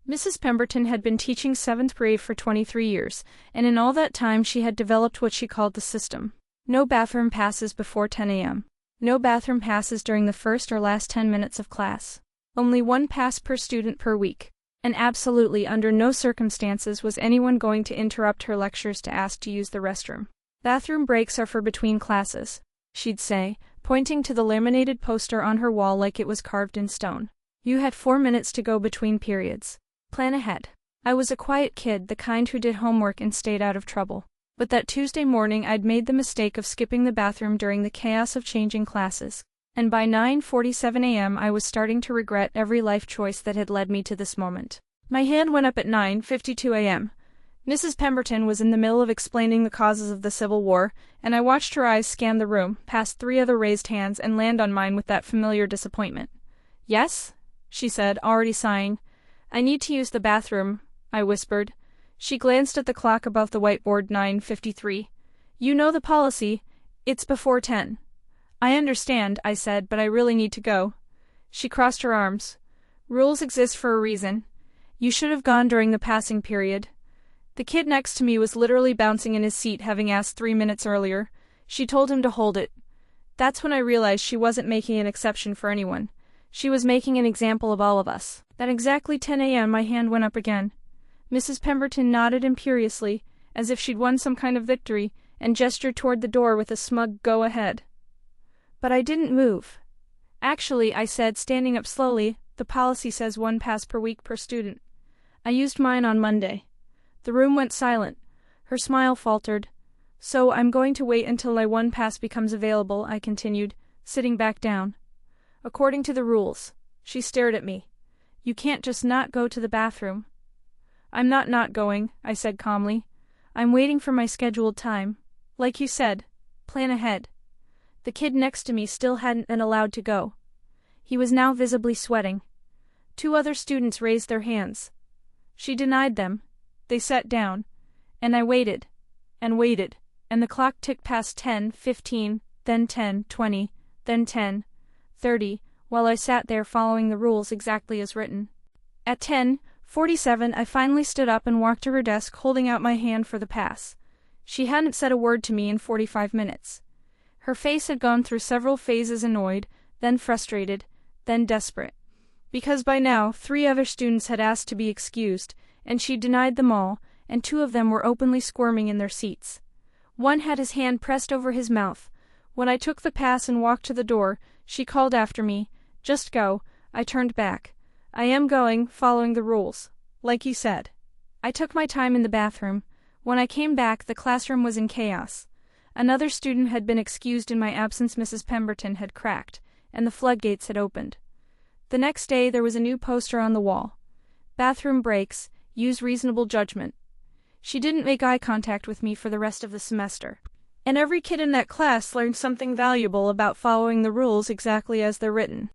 Mrs. Pemberton had been teaching 7th grade for 23 years, and in all that time she had developed what she called the system. No bathroom passes before 10 a.m. No bathroom passes during the first or last 10 minutes of class. Only one pass per student per week. And absolutely under no circumstances was anyone going to interrupt her lectures to ask to use the restroom. Bathroom breaks are for between classes, she'd say, pointing to the laminated poster on her wall like it was carved in stone. You had 4 minutes to go between periods. Plan ahead. I was a quiet kid, the kind who did homework and stayed out of trouble. But that Tuesday morning I'd made the mistake of skipping the bathroom during the chaos of changing classes. And by 9:47 a.m. I was starting to regret every life choice that had led me to this moment. My hand went up at 9:52 a.m. Mrs. Pemberton was in the middle of explaining the causes of the Civil War, and I watched her eyes scan the room, past 3 other raised hands, and land on mine with that familiar disappointment. "Yes?" she said, already sighing. "I need to use the bathroom," I whispered. She glanced at the clock above the whiteboard. 9:53. "You know the policy. It's before 10. "I understand," I said, "but I really need to go." She crossed her arms. "Rules exist for a reason. You should have gone during the passing period." The kid next to me was literally bouncing in his seat, having asked 3 minutes earlier. She told him to hold it. That's when I realized she wasn't making an exception for anyone. She was making an example of all of us. At exactly 10 a.m. my hand went up again. Mrs. Pemberton nodded imperiously, as if she'd won some kind of victory, and gestured toward the door with a smug "go ahead." But I didn't move. "Actually," I said, standing up slowly, "the policy says 1 pass per week per student. I used mine on Monday." The room went silent. Her smile faltered. "So I'm going to wait until my 1 pass becomes available," I continued, sitting back down. "According to the rules." She stared at me. "You can't just not go to the bathroom." "I'm not going," I said calmly. "I'm waiting for my scheduled time. Like you said, plan ahead." The kid next to me still hadn't been allowed to go. He was now visibly sweating. 2 other students raised their hands. She denied them. They sat down. And I waited. And waited. And the clock ticked past 10:15, then 10:20, then 10:30, while I sat there following the rules exactly as written. At 10:47 I finally stood up and walked to her desk, holding out my hand for the pass. She hadn't said a word to me in 45 minutes. Her face had gone through several phases: annoyed, then frustrated, then desperate. Because by now 3 other students had asked to be excused, and she denied them all, and 2 of them were openly squirming in their seats. One had his hand pressed over his mouth. When I took the pass and walked to the door, she called after me, "Just go." I turned back. "I am going, following the rules. Like you said." I took my time in the bathroom. When I came back, the classroom was in chaos. Another student had been excused in my absence. Mrs. Pemberton had cracked, and the floodgates had opened. The next day there was a new poster on the wall. "Bathroom breaks, use reasonable judgment." She didn't make eye contact with me for the rest of the semester. And every kid in that class learned something valuable about following the rules exactly as they're written.